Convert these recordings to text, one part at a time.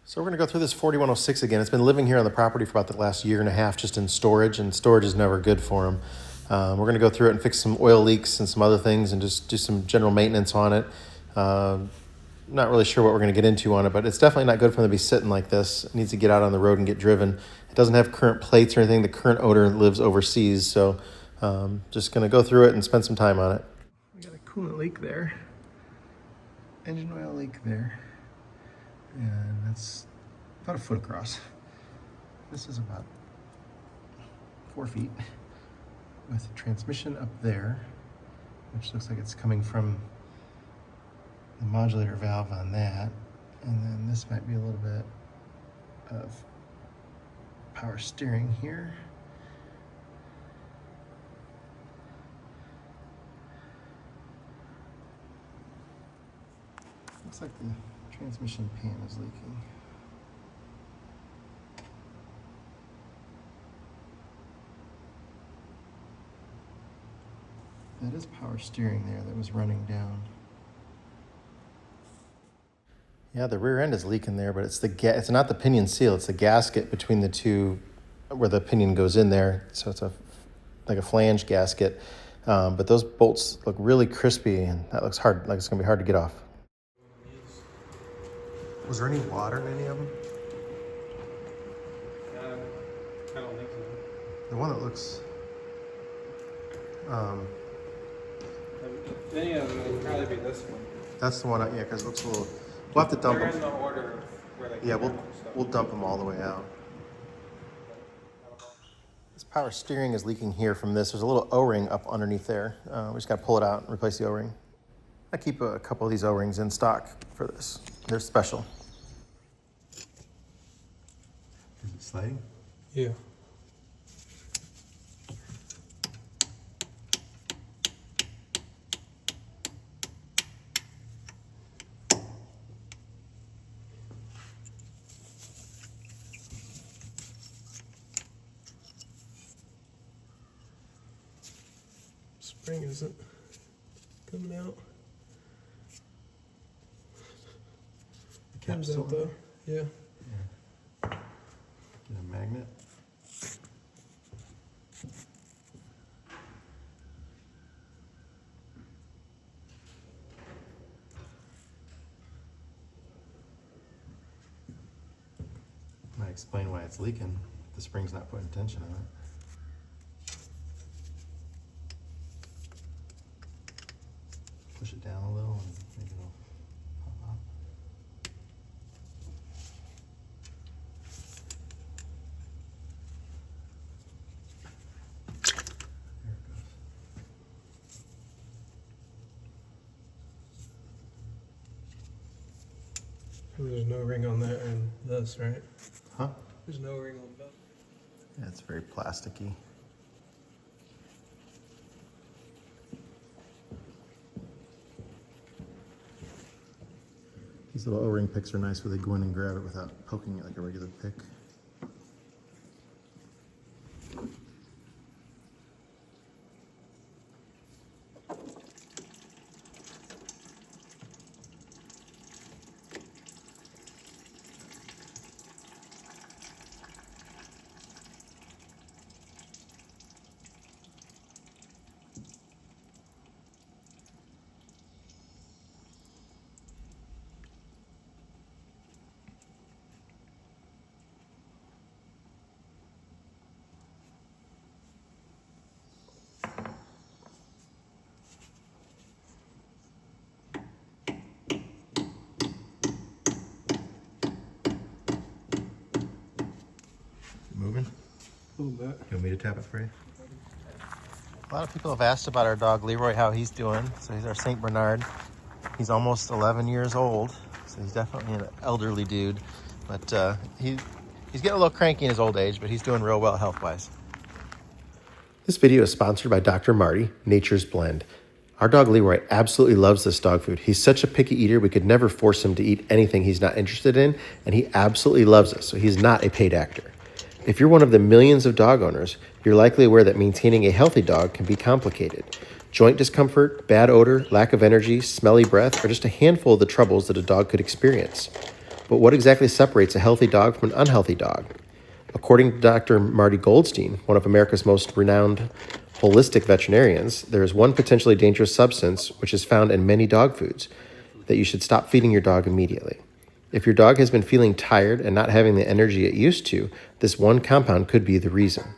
So we're going to go through this 4106 again. It's been living here on the property for about the last year and a half, just in storage, and storage is never good for them. We're going to go through it and fix some oil leaks and some other things and just do some general maintenance on it. Not really sure what we're going to get into on it, but it's definitely not good for them to be sitting like this. It needs to get out on the road and get driven. It doesn't have current plates or anything. The current owner lives overseas, so just going to go through it and spend some time on it. We got a coolant leak there, engine oil leak there, and that's about a foot across. This is about 4 feet with a transmission up there, which looks like it's coming from the modulator valve on that. And then this might be a little bit of power steering here. Looks like the transmission pan is leaking. That is power steering there that was running down. Yeah, the rear end is leaking there, but it's not the pinion seal, it's the gasket between the two where the pinion goes in there. So it's like a flange gasket. But those bolts look really crispy, and that looks hard, like it's gonna be hard to get off. Was there any water in any of them? I don't think so. The one that looks... Any of them would probably be this one. that's the one, yeah, because it looks a little... We'll have to dump They're them. in the order of where they Yeah, came out, so. we'll dump them all the way out. This power steering is leaking here from this. There's a little O-ring up underneath there. We just got to pull it out and replace the O-ring. I keep a couple of these O-rings in stock for this. They're special. Is it sliding? Yeah. Spring isn't coming out. The Comes capsule? out though. Yeah. Get a magnet. Might explain why it's leaking. The spring's not putting tension on it. Push it down a little and maybe it'll pop out. There it goes. There's no ring on that and this, right? Huh? There's no ring on that. Yeah, it's very plasticky. These little O-ring picks are nice where they go in and grab it without poking it like a regular pick. Moving? A little bit. You want me to tap it for you? A lot of people have asked about our dog Leroy, how he's doing. So he's our St. Bernard. He's almost 11 years old, so he's definitely an elderly dude. But he's getting a little cranky in his old age, but he's doing real well health-wise. This video is sponsored by Dr. Marty, Nature's Blend. Our dog Leroy absolutely loves this dog food. He's such a picky eater, we could never force him to eat anything he's not interested in, and he absolutely loves us, so he's not a paid actor. If you're one of the millions of dog owners, you're likely aware that maintaining a healthy dog can be complicated. Joint discomfort, bad odor, lack of energy, smelly breath are just a handful of the troubles that a dog could experience. But what exactly separates a healthy dog from an unhealthy dog? According to Dr. Marty Goldstein, one of America's most renowned holistic veterinarians, there is one potentially dangerous substance which is found in many dog foods that you should stop feeding your dog immediately. If your dog has been feeling tired and not having the energy it used to, this one compound could be the reason.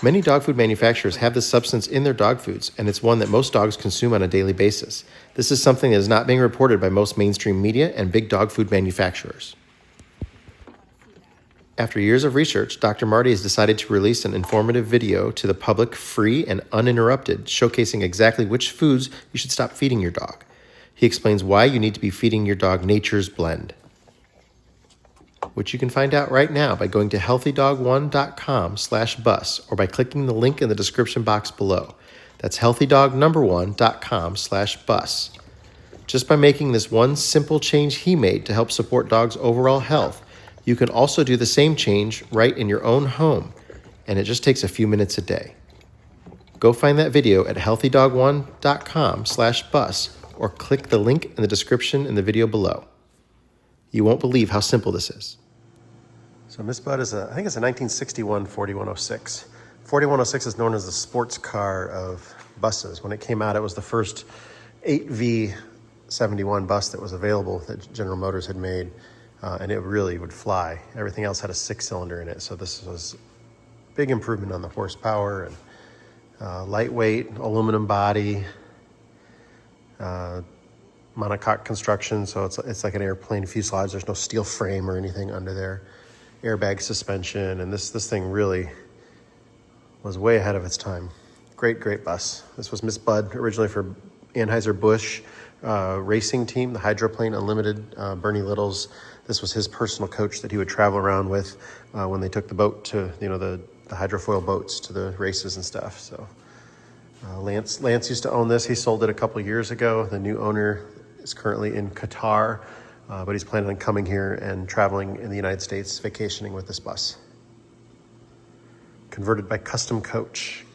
Many dog food manufacturers have this substance in their dog foods, and it's one that most dogs consume on a daily basis. This is something that is not being reported by most mainstream media and big dog food manufacturers. After years of research, Dr. Marty has decided to release an informative video to the public, free and uninterrupted, showcasing exactly which foods you should stop feeding your dog. He explains why you need to be feeding your dog Nature's Blend, which you can find out right now by going to healthydog1.com/bus or by clicking the link in the description box below. That's healthydog1.com/bus. Just by making this one simple change he made to help support dogs' overall health, you can also do the same change right in your own home, and it just takes a few minutes a day. Go find that video at healthydog1.com/bus or click the link in the description in the video below. You won't believe how simple this is. So Miss Bud is I think it's a 1961 4106. 4106 is known as the sports car of buses. When it came out, it was the first 8V71 bus that was available that General Motors had made, and it really would fly. Everything else had a 6-cylinder in it, so this was a big improvement on the horsepower and lightweight, aluminum body, monocoque construction, so it's like an airplane fuselage. There's no steel frame or anything under there. Airbag suspension, and this thing really was way ahead of its time. Great bus. This was Miss Bud, originally for Anheuser-Busch racing team, the Hydroplane Unlimited. Bernie Littles, this was his personal coach that he would travel around with when they took the boat to, the hydrofoil boats to the races and stuff. So Lance used to own this. He sold it a couple years ago. The new owner is currently in Qatar, but he's planning on coming here and traveling in the United States, vacationing with this bus. Converted by Custom Coach.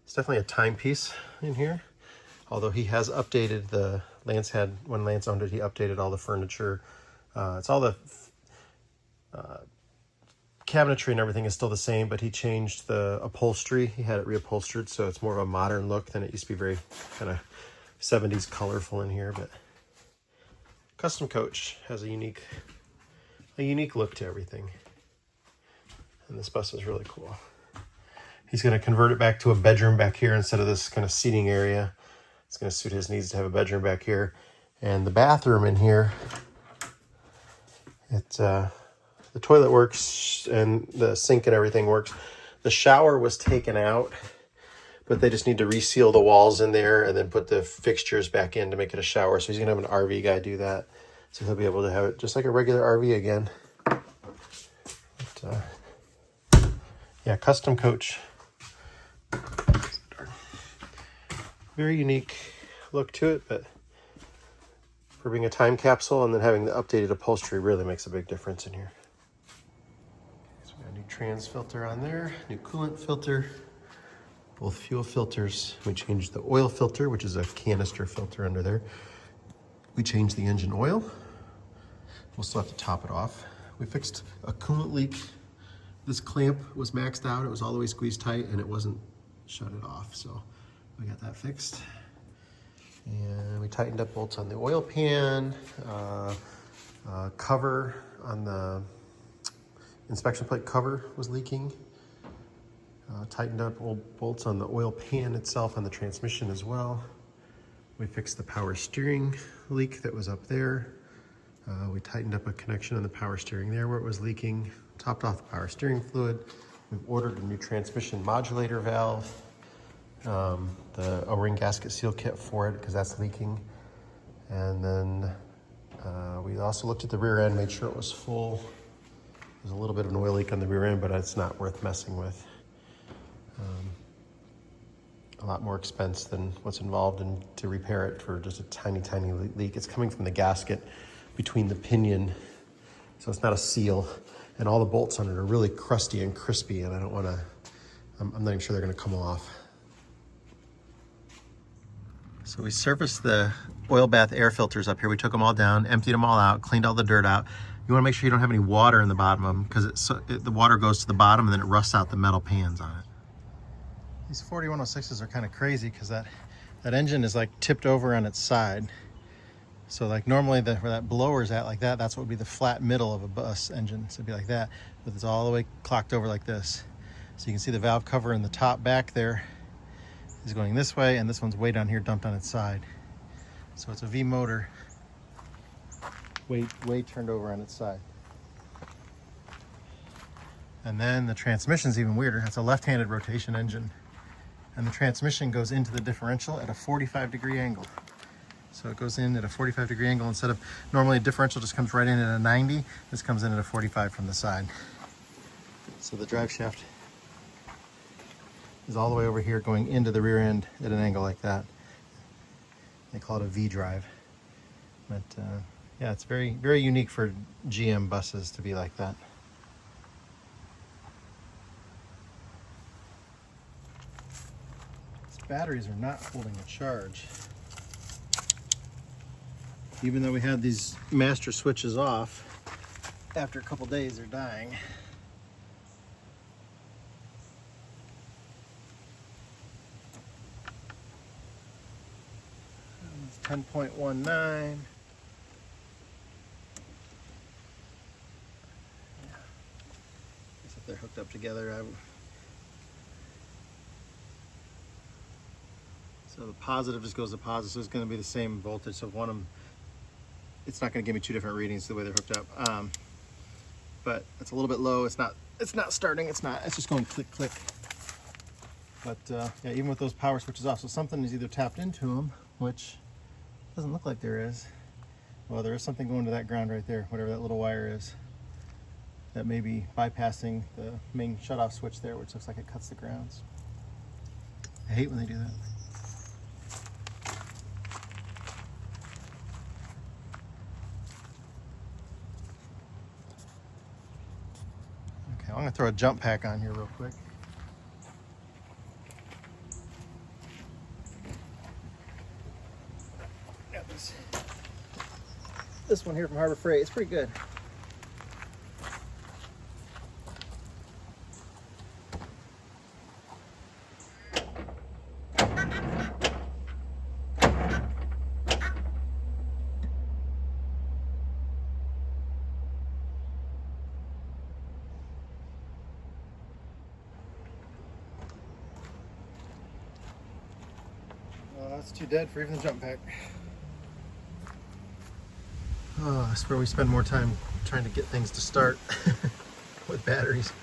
It's definitely a timepiece in here, although he has updated when Lance owned it, he updated all the furniture. It's all the cabinetry and everything is still the same, but he changed the upholstery. He had it reupholstered, so it's more of a modern look than it used to be, very kind of 70s colorful in here. But Custom Coach has a unique look to everything, and this bus is really cool. He's going to convert it back to a bedroom back here instead of this kind of seating area. It's going to suit his needs to have a bedroom back here, and the bathroom in here. The toilet works and the sink and everything works. The shower was taken out, but they just need to reseal the walls in there and then put the fixtures back in to make it a shower. So he's gonna have an RV guy do that. So he'll be able to have it just like a regular RV again. But, yeah, Custom Coach. Very unique look to it, but for being a time capsule and then having the updated upholstery really makes a big difference in here. So we got a new trans filter on there, new coolant filter, both fuel filters. We changed the oil filter, which is a canister filter under there. We changed the engine oil. We'll still have to top it off. We fixed a coolant leak. This clamp was maxed out. It was all the way squeezed tight and it wasn't shut it off. So we got that fixed. And we tightened up bolts on the oil pan, cover on the inspection plate cover was leaking. Tightened up old bolts on the oil pan itself on the transmission as well. We fixed the power steering leak that was up there. We tightened up a connection on the power steering there where it was leaking. Topped off the power steering fluid. We've ordered a new transmission modulator valve. The O-ring gasket seal kit for it because that's leaking. And then we also looked at the rear end, made sure it was full. There's a little bit of an oil leak on the rear end, but it's not worth messing with. A lot more expense than what's involved in to repair it for just a tiny leak. It's coming from the gasket between the pinion, so it's not a seal. And all the bolts on it are really crusty and crispy, and I don't want to, I'm not even sure they're going to come off. So we surfaced the oil bath air filters up here. We took them all down, emptied them all out, cleaned all the dirt out. You want to make sure you don't have any water in the bottom of them because the water goes to the bottom and then it rusts out the metal pans on it. These 4106s are kind of crazy because that engine is like tipped over on its side. So like normally where that blower's at like that, that's what would be the flat middle of a bus engine. So it'd be like that, but it's all the way clocked over like this. So you can see the valve cover in the top back there is going this way, and this one's way down here dumped on its side. So it's a V motor way turned over on its side. And then the transmission's even weirder. It's a left-handed rotation engine. And the transmission goes into the differential at a 45-degree angle. So it goes in at a 45-degree angle instead of normally a differential just comes right in at a 90. This comes in at a 45 from the side. So the drive shaft is all the way over here going into the rear end at an angle like that. They call it a V drive. But yeah, it's very, very unique for GM buses to be like that. These batteries are not holding a charge. Even though we had these master switches off, after a couple days they're dying. It's 10.19. If they're hooked up together, so the positive just goes to positive, so it's going to be the same voltage. So if one of them, it's not going to give me two different readings the way they're hooked up. But it's a little bit low. It's not starting. It's just going click click. But yeah, even with those power switches off, so something is either tapped into them, which doesn't look like there is. Well, there is something going to that ground right there, whatever that little wire is. That may be bypassing the main shutoff switch there, which looks like it cuts the grounds. I hate when they do that. Okay, I'm gonna throw a jump pack on here real quick. Got this one here from Harbor Freight. It's pretty good. That's too dead for even the jump pack. Oh, that's where we spend more time trying to get things to start with batteries. So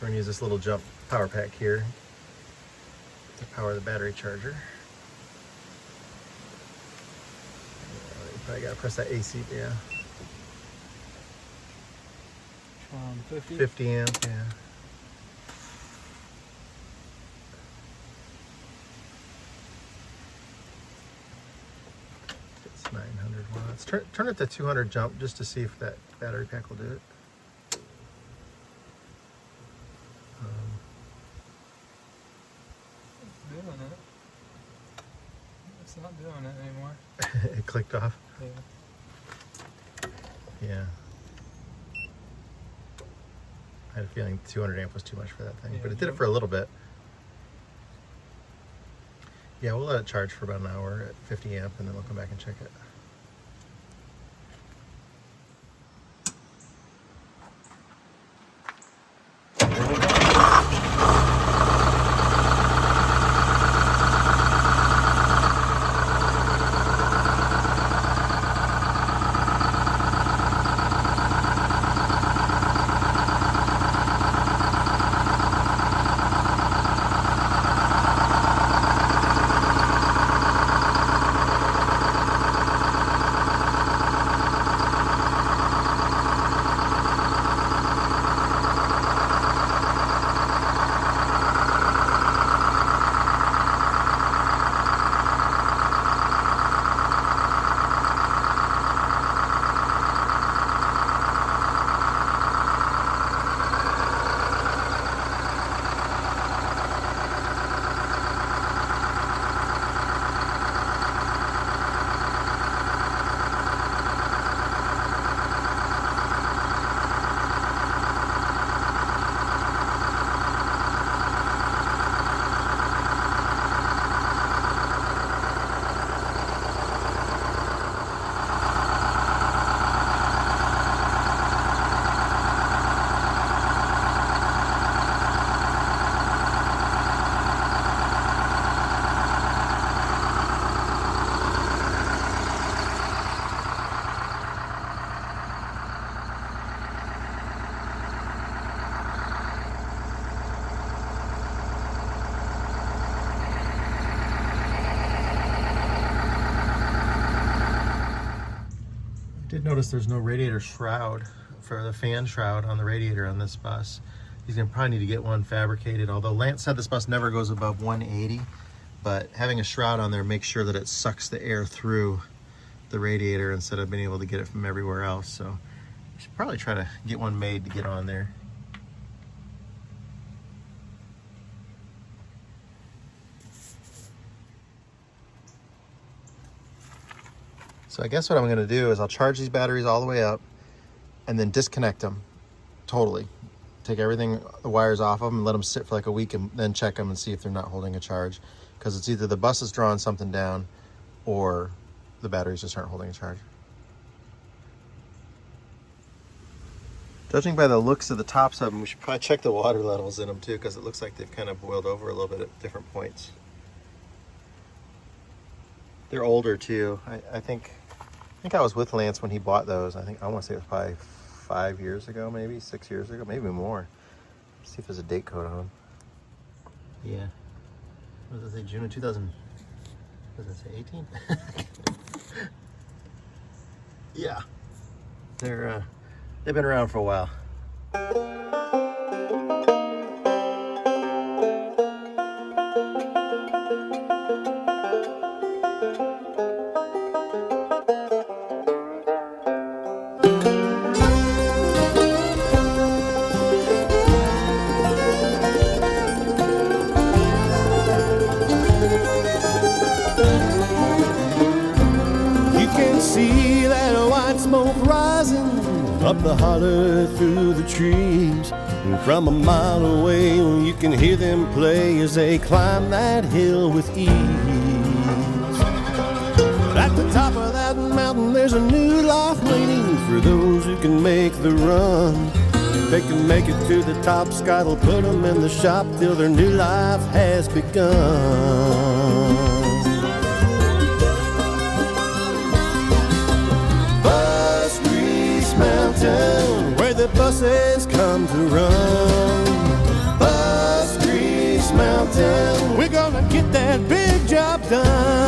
we're gonna use this little jump power pack here to power the battery charger. You probably gotta press that AC, yeah. 50? 50 amp, yeah. It's 900 watts. Turn it to 200 jump just to see if that battery pack will do it. It's doing it. It's not doing it anymore. It clicked off. Yeah. Yeah. I had a feeling 200 amp was too much for that thing, but it did it for a little bit. Yeah, we'll let it charge for about an hour at 50 amp and then we'll come back and check it. did notice there's no radiator shroud for the fan shroud on the radiator on this bus. He's gonna probably need to get one fabricated, although Lance said this bus never goes above 180, but having a shroud on there makes sure that it sucks the air through the radiator instead of being able to get it from everywhere else. So I should probably try to get one made to get on there. So I guess what I'm gonna do is I'll charge these batteries all the way up and then disconnect them totally. Take everything, the wires off of them, and let them sit for like a week and then check them and see if they're not holding a charge. Because it's either the bus is drawing something down or the batteries just aren't holding a charge. Judging by the looks of the tops of them, we should probably check the water levels in them too, because it looks like they've kind of boiled over a little bit at different points. They're older too. I think I was with Lance when he bought those. I want to say it was probably 5 years ago, maybe 6 years ago, maybe more. Let's see if there's a date code on them. Yeah. What does it say? June of 2000. What does it say? 18? Yeah. They've been around for a while. See that white smoke rising up the holler through the trees, and from a mile away you can hear them play as they climb that hill with ease. But at the top of that mountain there's a new life waiting for those who can make the run. If they can make it to the top, Scott will put them in the shop till their new life has begun. Mountain, where the buses come to run. Bus Grease Mountain, we're gonna get that big job done.